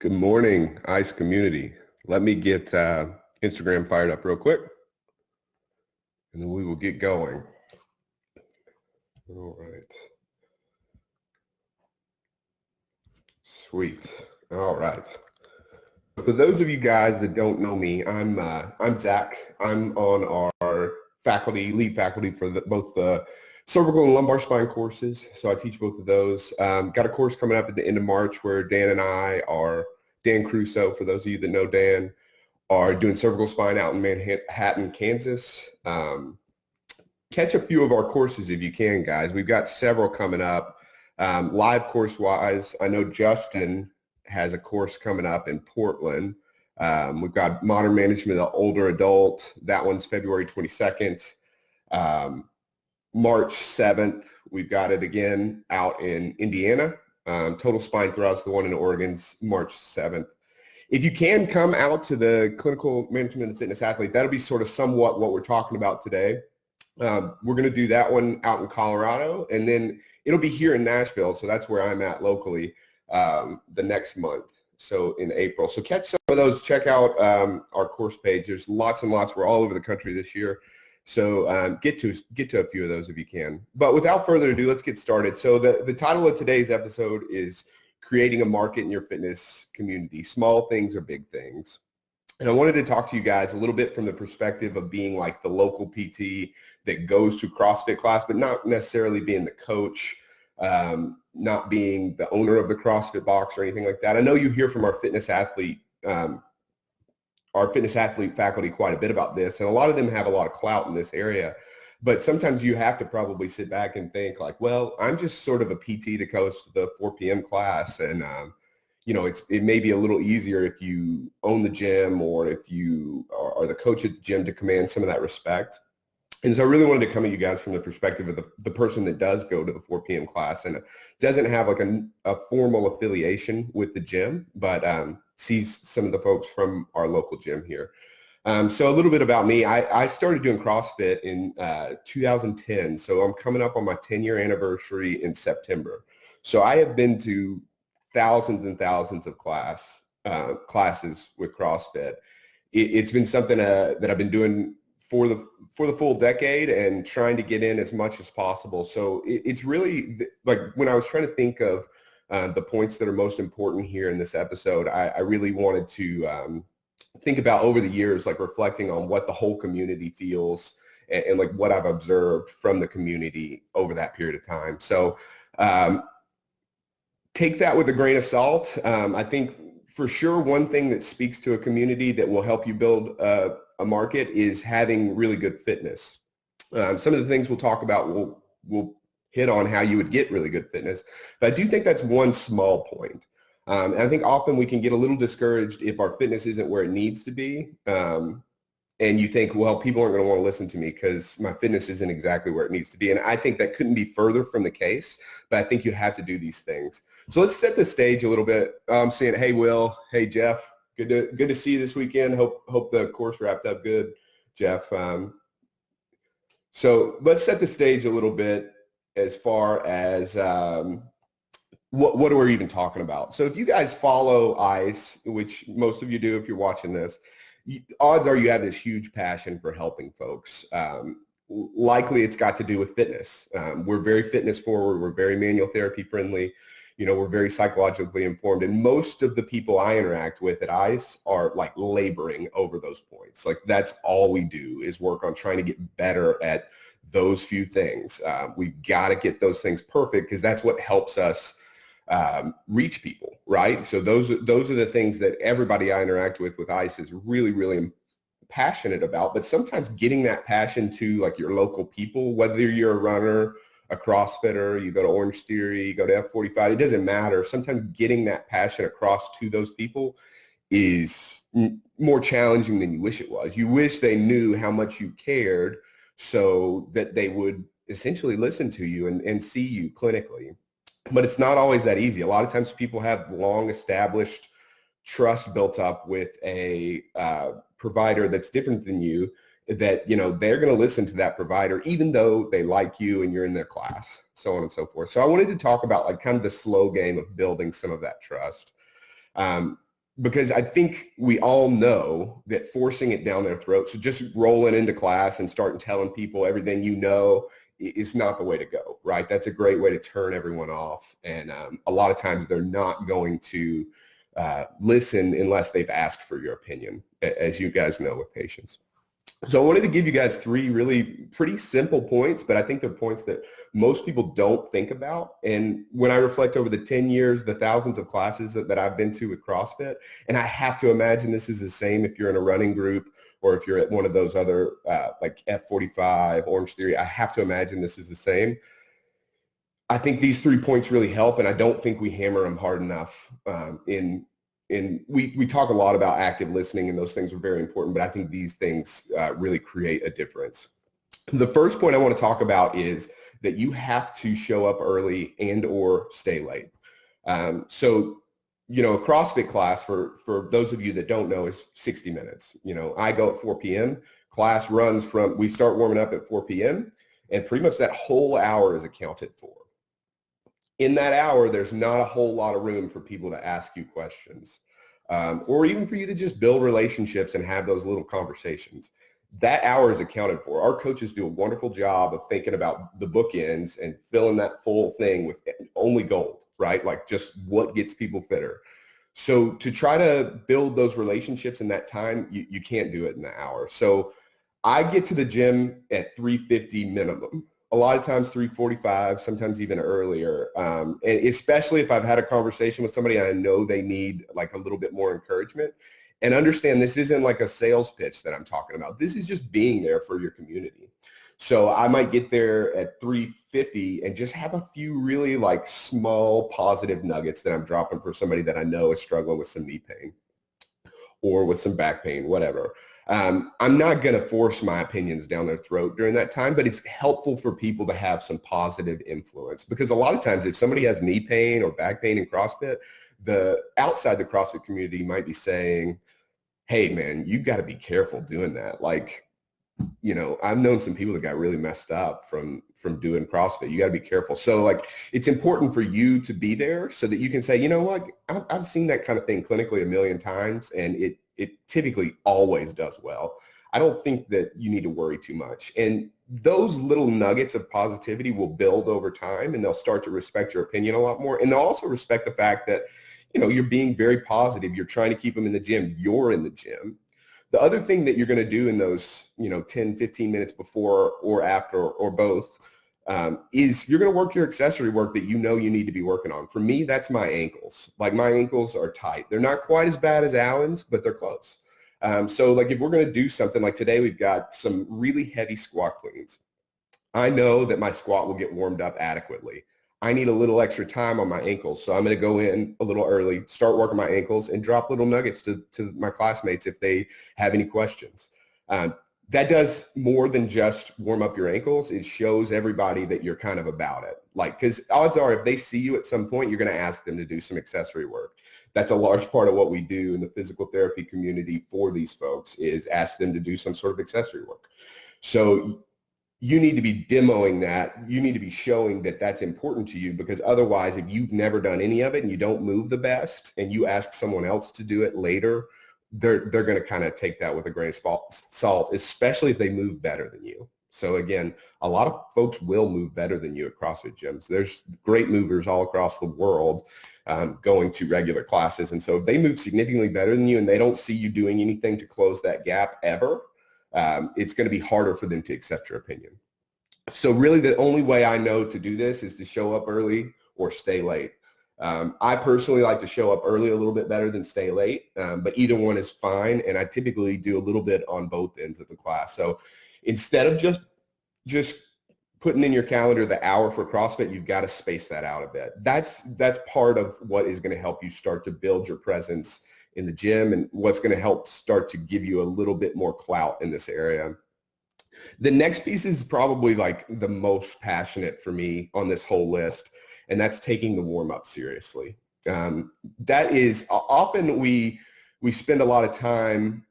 Good morning, ICE community. Let me get Instagram fired up real quick, and then we will get going. All right. Sweet. All right. For those of you guys that don't know me, I'm Zach. I'm on our lead faculty for both the cervical and lumbar spine courses. So I teach both of those. Got a course coming up at the end of March where Dan Crusoe, for those of you that know Dan, are doing cervical spine out in Manhattan, Kansas. Catch a few of our courses if you can, guys. We've got several coming up. Live course-wise, I know Justin has a course coming up in Portland. We've got Modern Management of Older Adult. That one's February 22nd. March 7th, we've got it again out in Indiana. Total Spine Thrust, the one in Oregon's March 7th. If you can come out to the Clinical Management of the Fitness Athlete, that'll be sort of somewhat what we're talking about today. We're going to do that one out in Colorado, and then it'll be here in Nashville, so that's where I'm at locally the next month, so in April. So catch some of those. Check out our course page. There's lots and lots. We're all over the country this year, so get to a few of those if you can. But without further ado, let's get started. So the title of today's episode is Creating a Market in Your Fitness Community. Small things or big things. And I wanted to talk to you guys a little bit from the perspective of being like the local PT that goes to CrossFit class, but not necessarily being the coach, not being the owner of the CrossFit box or anything like that. I know you hear from our fitness athlete faculty quite a bit about this, and a lot of them have a lot of clout in this area. But sometimes you have to probably sit back and think like, well, I'm just sort of a PT to coach the 4 p.m. class, and it may be a little easier if you own the gym or if you are the coach at the gym to command some of that respect. And so I really wanted to come at you guys from the perspective of the person that does go to the 4 p.m. class and doesn't have like a formal affiliation with the gym, but sees some of the folks from our local gym here. So a little bit about me. I started doing CrossFit in 2010. So I'm coming up on my 10-year anniversary in September. So I have been to thousands and thousands of classes with CrossFit. It's been something that I've been doing for the full decade and trying to get in as much as possible. So it's really like when I was trying to think of the points that are most important here in this episode, I really wanted to think about over the years, like reflecting on what the whole community feels and like what I've observed from the community over that period of time. So take that with a grain of salt. I think for sure one thing that speaks to a community that will help you build a market is having really good fitness. Some of the things we'll talk about will hit on how you would get really good fitness, but I do think that's one small point. And I think often we can get a little discouraged if our fitness isn't where it needs to be. And you think, well, people aren't going to want to listen to me because my fitness isn't exactly where it needs to be. And I think that couldn't be further from the case, but I think you have to do these things. So let's set the stage a little bit. I'm saying, hey, Will, hey, Jeff, good to see you this weekend. Hope the course wrapped up good, Jeff. So let's set the stage a little bit as far as what are we even talking about? So if you guys follow ICE, which most of you do if you're watching this, odds are you have this huge passion for helping folks. Likely it's got to do with fitness. We're very fitness forward. We're very manual therapy friendly. We're very psychologically informed. And most of the people I interact with at ICE are like laboring over those points. Like that's all we do is work on trying to get better at those few things. We've got to get those things perfect because that's what helps us reach people, right? So those are the things that everybody I interact with ICE is really, really passionate about. But sometimes getting that passion to like your local people, whether you're a runner, a CrossFitter, you go to Orange Theory, you go to F45, it doesn't matter. Sometimes getting that passion across to those people is more challenging than you wish it was. You wish they knew how much you cared so that they would essentially listen to you and see you clinically. But it's not always that easy. A lot of times people have long established trust built up with a provider that's different than you, that they're going to listen to that provider even though they like you and you're in their class, so on and so forth. So I wanted to talk about like kind of the slow game of building some of that trust. because I think we all know that forcing it down their throat, so just rolling into class and starting telling people everything you know is not the way to go, right? That's a great way to turn everyone off. And a lot of times they're not going to listen unless they've asked for your opinion, as you guys know with patients. So I wanted to give you guys three really pretty simple points, but I think they're points that most people don't think about. And when I reflect over the 10 years, the thousands of classes that I've been to with CrossFit, and I have to imagine this is the same if you're in a running group or if you're at one of those other like F45, Orange Theory, I have to imagine this is the same. I think these 3 points really help, and I don't think we hammer them hard enough. We talk a lot about active listening, and those things are very important, but I think these things really create a difference. The first point I want to talk about is that you have to show up early and or stay late. So, you know, a CrossFit class, for those of you that don't know, is 60 minutes. You know, I go at 4 p.m. Class runs from, we start warming up at 4 p.m. and pretty much that whole hour is accounted for. In that hour, there's not a whole lot of room for people to ask you questions, or even for you to just build relationships and have those little conversations. That hour is accounted for. Our coaches do a wonderful job of thinking about the bookends and filling that full thing with only gold, right? Like just what gets people fitter. So to try to build those relationships in that time, you can't do it in the hour. So I get to the gym at 3:50 minimum. A lot of times 3:45, sometimes even earlier. And especially if I've had a conversation with somebody and I know they need like a little bit more encouragement. And understand this isn't like a sales pitch that I'm talking about. This is just being there for your community. So I might get there at 3:50 and just have a few really like small positive nuggets that I'm dropping for somebody that I know is struggling with some knee pain or with some back pain, whatever. I'm not going to force my opinions down their throat during that time, but it's helpful for people to have some positive influence, because a lot of times if somebody has knee pain or back pain in CrossFit, the outside the CrossFit community might be saying, hey man, you've got to be careful doing that. Like, you know, I've known some people that got really messed up from doing CrossFit. You got to be careful. So like, it's important for you to be there so that you can say, you know what, I've seen that kind of thing clinically a million times, and it typically always does well. I don't think that you need to worry too much. And those little nuggets of positivity will build over time, and they'll start to respect your opinion a lot more. And they'll also respect the fact that, you know, you're being very positive. You're trying to keep them in the gym. You're in the gym. The other thing that you're going to do in those, you know, 10, 15 minutes before or after or both is you're going to work your accessory work that you know you need to be working on. For me, that's my ankles. Like my ankles are tight. They're not quite as bad as Alan's, but they're close. So like if we're going to do something like today, we've got some really heavy squat cleans. I know that my squat will get warmed up adequately. I need a little extra time on my ankles. So I'm going to go in a little early, start working my ankles, and drop little nuggets to my classmates if they have any questions. That does more than just warm up your ankles. It shows everybody that you're kind of about it. Like, because odds are if they see you at some point, you're going to ask them to do some accessory work. That's a large part of what we do in the physical therapy community for these folks, is ask them to do some sort of accessory work. So you need to be demoing that. You need to be showing that that's important to you, because otherwise, if you've never done any of it and you don't move the best and you ask someone else to do it later, they're going to kind of take that with a grain of salt, especially if they move better than you. So again, a lot of folks will move better than you at CrossFit gyms. There's great movers all across the world going to regular classes. And so if they move significantly better than you and they don't see you doing anything to close that gap ever, it's going to be harder for them to accept your opinion. So really the only way I know to do this is to show up early or stay late. I personally like to show up early a little bit better than stay late, but either one is fine. And I typically do a little bit on both ends of the class. So instead of just putting in your calendar the hour for CrossFit, you've got to space that out a bit. That's part of what is going to help you start to build your presence in the gym, and what's going to help start to give you a little bit more clout in this area. The next piece is probably like the most passionate for me on this whole list, and that's taking the warm-up seriously. That is often we spend a lot of time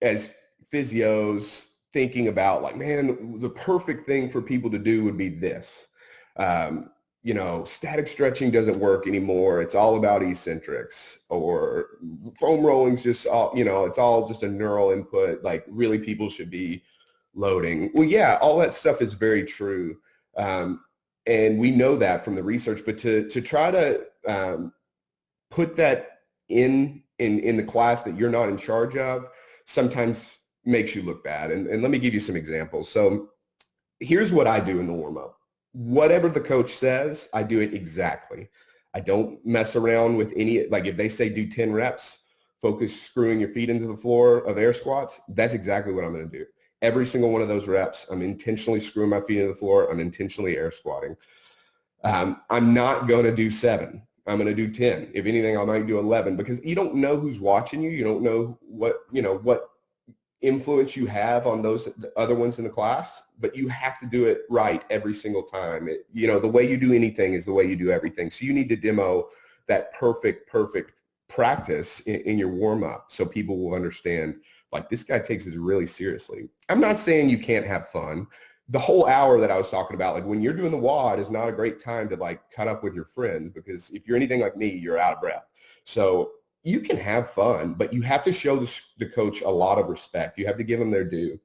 as physios thinking about like, man, the perfect thing for people to do would be this. static stretching doesn't work anymore. It's all about eccentrics, or foam rolling's just all, it's all just a neural input. Like really people should be loading. Well, yeah, all that stuff is very true. And we know that from the research, but to try to put that in the class that you're not in charge of sometimes makes you look bad. And let me give you some examples. So here's what I do in the warm-up. Whatever the coach says, I do it exactly. I don't mess around with any, like if they say do 10 reps, focus screwing your feet into the floor of air squats, that's exactly what I'm going to do. Every single one of those reps, I'm intentionally screwing my feet into the floor. I'm intentionally air squatting. I'm not going to do 7. I'm going to do 10. If anything, I might do 11, because you don't know who's watching you. You don't know what influence you have on those other ones in the class, but you have to do it right every single time. The way you do anything is the way you do everything. So you need to demo that perfect practice in your warm up so people will understand, like, this guy takes this really seriously. I'm not saying you can't have fun. The whole hour that I was talking about, like when you're doing the WOD, is not a great time to like cut up with your friends, because if you're anything like me, you're out of breath. So you can have fun, but you have to show the coach a lot of respect. You have to give them their due.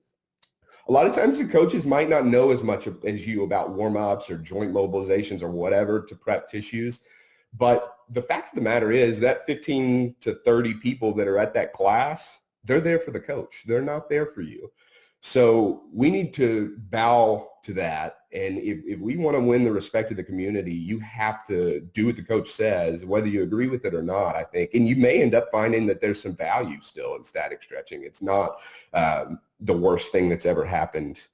A lot of times the coaches might not know as much as you about warm-ups or joint mobilizations or whatever to prep tissues. But the fact of the matter is that 15 to 30 people that are at that class, they're there for the coach. They're not there for you. So we need to bow to that. And if we want to win the respect of the community, you have to do what the coach says, whether you agree with it or not, I think. And you may end up finding that there's some value still in static stretching. It's not the worst thing that's ever happened.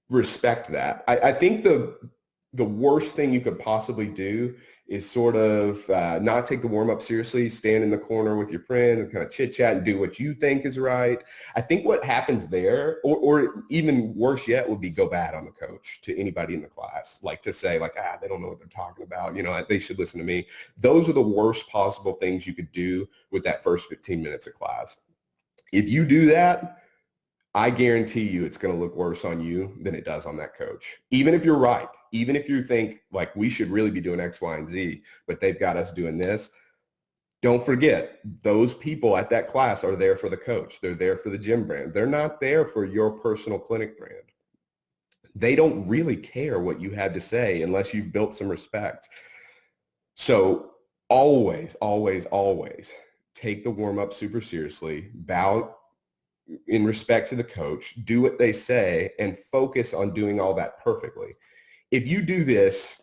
Respect that. I think the worst thing you could possibly do is sort of not take the warm-up seriously, stand in the corner with your friend and kind of chit-chat and do what you think is right. I think what happens there, or even worse yet, would be go bad on the coach to anybody in the class, like to say like, they don't know what they're talking about. They should listen to me. Those are the worst possible things you could do with that first 15 minutes of class. If you do that, I guarantee you it's going to look worse on you than it does on that coach. Even if you're right, even if you think like we should really be doing X, Y, and Z, but they've got us doing this, don't forget those people at that class are there for the coach. They're there for the gym brand. They're not there for your personal clinic brand. They don't really care what you had to say unless you've built some respect. So always, always, always take the warm-up super seriously, bow in respect to the coach, do what they say, and focus on doing all that perfectly. If you do this,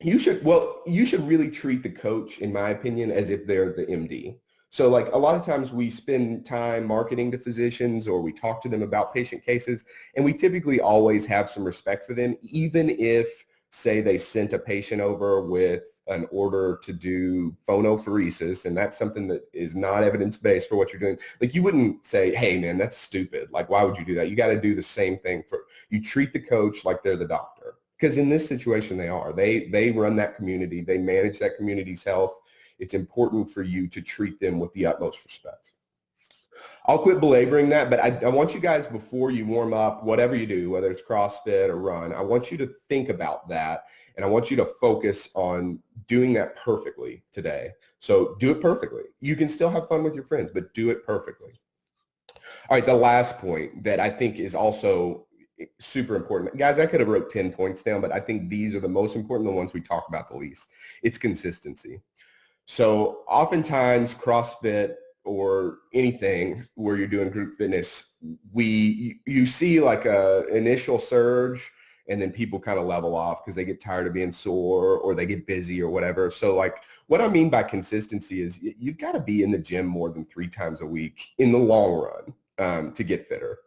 you should really treat the coach, in my opinion, as if they're the MD. So like a lot of times we spend time marketing to physicians, or we talk to them about patient cases, and we typically always have some respect for them, even if, say, they sent a patient over with an order to do phonophoresis, and that's something that is not evidence-based for what you're doing. Like, you wouldn't say, hey man, that's stupid. Like, why would you do that? You got to do the same thing. You treat the coach like they're the doctor, because in this situation they are. They run that community. They manage that community's health. It's important for you to treat them with the utmost respect. I'll quit belaboring that, but I want you guys, before you warm up, whatever you do, whether it's CrossFit or run, I want you to think about that, and I want you to focus on doing that perfectly today. So do it perfectly. You can still have fun with your friends, but do it perfectly. All right, the last point that I think is also super important. Guys, I could have wrote 10 points down, but I think these are the most important, the ones we talk about the least. It's consistency. So oftentimes CrossFit or anything where you're doing group fitness, you see like a initial surge, and then people kind of level off because they get tired of being sore or they get busy or whatever. So like what I mean by consistency is you've got to be in the gym more than 3 times a week in the long run to get fitter.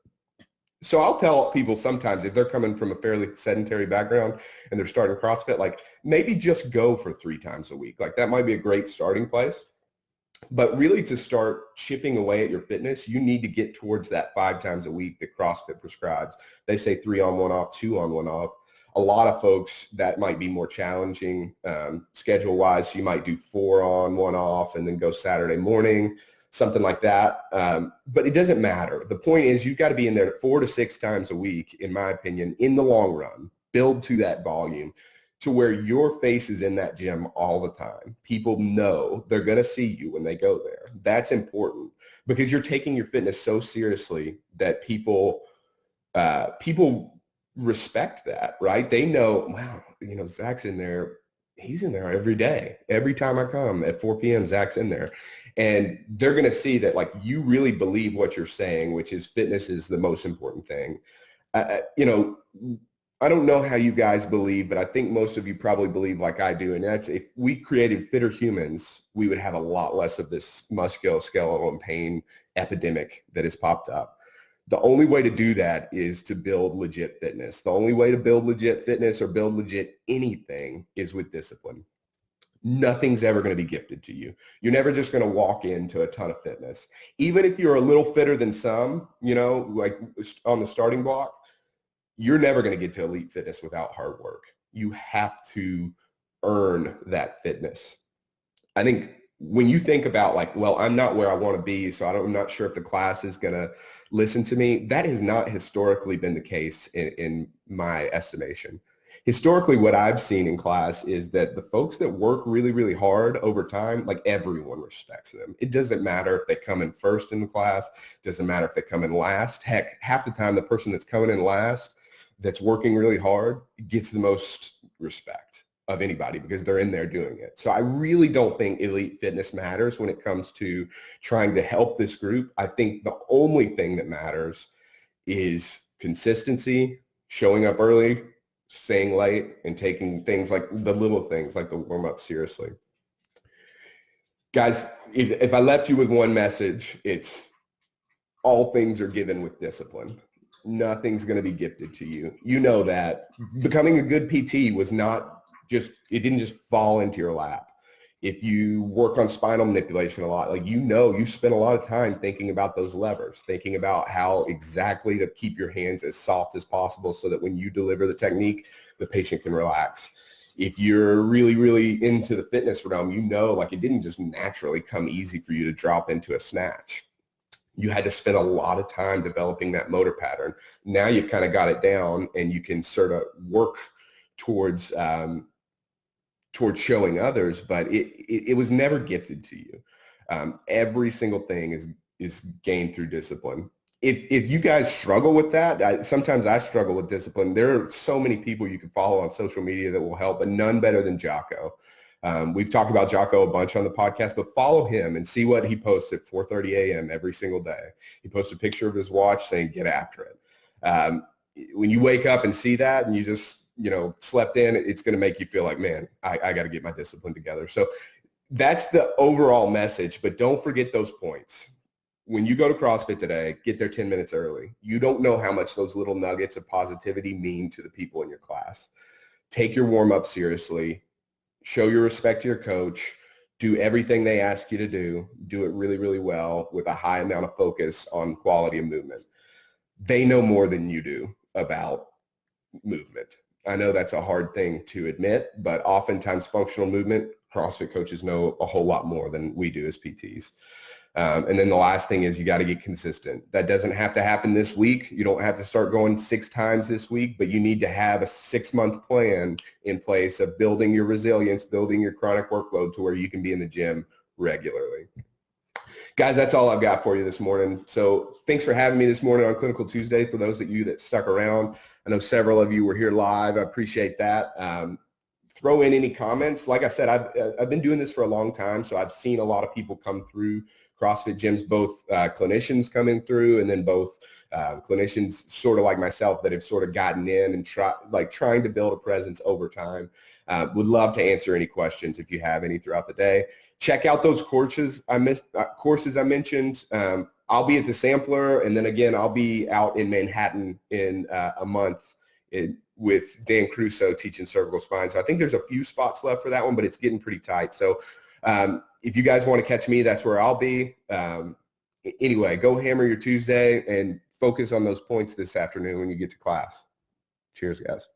So I'll tell people sometimes, if they're coming from a fairly sedentary background and they're starting CrossFit, like maybe just go for 3 times a week. Like that might be a great starting place. But really, to start chipping away at your fitness, you need to get towards that 5 times a week that CrossFit prescribes. They say 3 on, 1 off, 2 on, 1 off. A lot of folks, that might be more challenging schedule-wise. So you might do 4 on, 1 off, and then go Saturday morning, something like that. But it doesn't matter. The point is, you've got to be in there 4 to 6 times a week, in my opinion, in the long run. Build to that volume. to where your face is in that gym all the time. People know they're going to see you when they go there. That's important because you're taking your fitness so seriously that people respect that, right? They know, wow, Zach's in there. He's in there every day. Every time I come at 4 p.m., Zach's in there. And they're going to see that like you really believe what you're saying, which is fitness is the most important thing. I don't know how you guys believe, but I think most of you probably believe like I do. And that's if we created fitter humans, we would have a lot less of this musculoskeletal and pain epidemic that has popped up. The only way to do that is to build legit fitness. The only way to build legit fitness or build legit anything is with discipline. Nothing's ever going to be gifted to you. You're never just going to walk into a ton of fitness. Even if you're a little fitter than some, like on the starting block, you're never going to get to elite fitness without hard work. You have to earn that fitness. I think when you think about like, well, I'm not where I want to be, so I'm not sure if the class is going to listen to me. That has not historically been the case in my estimation. Historically, what I've seen in class is that the folks that work really, really hard over time, like everyone respects them. It doesn't matter if they come in first in the class. It doesn't matter if they come in last. Heck, half the time the person that's coming in last that's working really hard gets the most respect of anybody because they're in there doing it. So I really don't think elite fitness matters when it comes to trying to help this group. I think the only thing that matters is consistency, showing up early, staying late, and taking things like the little things like the warm-up seriously. Guys, if I left you with one message, it's all things are given with discipline. Nothing's going to be gifted to you. You know that. Becoming a good PT was not just, it didn't just fall into your lap. If you work on spinal manipulation a lot, like you spend a lot of time thinking about those levers, thinking about how exactly to keep your hands as soft as possible so that when you deliver the technique, the patient can relax. If you're really, really into the fitness realm, like it didn't just naturally come easy for you to drop into a snatch. You had to spend a lot of time developing that motor pattern. Now you've kind of got it down and you can sort of work towards showing others, but it was never gifted to you. Every single thing is gained through discipline. If you guys struggle with that, sometimes I struggle with discipline. There are so many people you can follow on social media that will help, but none better than Jocko. We've talked about Jocko a bunch on the podcast, but follow him and see what he posts at 4:30 a.m. every single day. He posts a picture of his watch saying, get after it. When you wake up and see that and you just, slept in, it's going to make you feel like, man, I got to get my discipline together. So that's the overall message, but don't forget those points. When you go to CrossFit today, get there 10 minutes early. You don't know how much those little nuggets of positivity mean to the people in your class. Take your warm-up seriously. Show your respect to your coach. Do everything they ask you to do. Do it really, really well with a high amount of focus on quality of movement. They know more than you do about movement. I know that's a hard thing to admit, but oftentimes functional movement, CrossFit coaches know a whole lot more than we do as PTs. And then the last thing is you got to get consistent. That doesn't have to happen this week. You don't have to start going 6 times this week, but you need to have a 6-month plan in place of building your resilience, building your chronic workload to where you can be in the gym regularly. Guys, that's all I've got for you this morning. So thanks for having me this morning on Clinical Tuesday. For those of you that stuck around, I know several of you were here live. I appreciate that. Throw in any comments. Like I said, I've been doing this for a long time, so I've seen a lot of people come through CrossFit gyms, both clinicians coming through and then both clinicians sort of like myself that have sort of gotten in and trying to build a presence over time. Would love to answer any questions if you have any throughout the day. Check out those courses I mentioned. I'll be at the Sampler, and then again, I'll be out in Manhattan in a month with Dan Crusoe teaching cervical spine. So I think there's a few spots left for that one, but it's getting pretty tight. So if you guys want to catch me, that's where I'll be. Anyway, go hammer your Tuesday and focus on those points this afternoon when you get to class. Cheers, guys.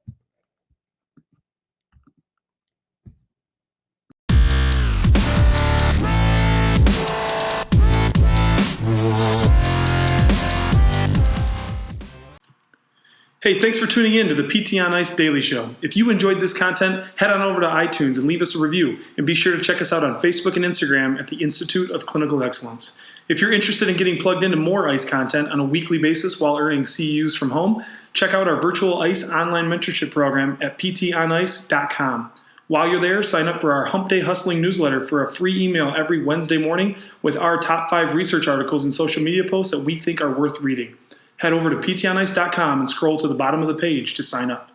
Hey, thanks for tuning in to the PT on Ice Daily Show. If you enjoyed this content, head on over to iTunes and leave us a review. And be sure to check us out on Facebook and Instagram at the Institute of Clinical Excellence. If you're interested in getting plugged into more ICE content on a weekly basis while earning CEUs from home, check out our virtual ICE online mentorship program at ptonice.com. While you're there, sign up for our Hump Day Hustling newsletter for a free email every Wednesday morning with our top 5 research articles and social media posts that we think are worth reading. Head over to ptonice.com and scroll to the bottom of the page to sign up.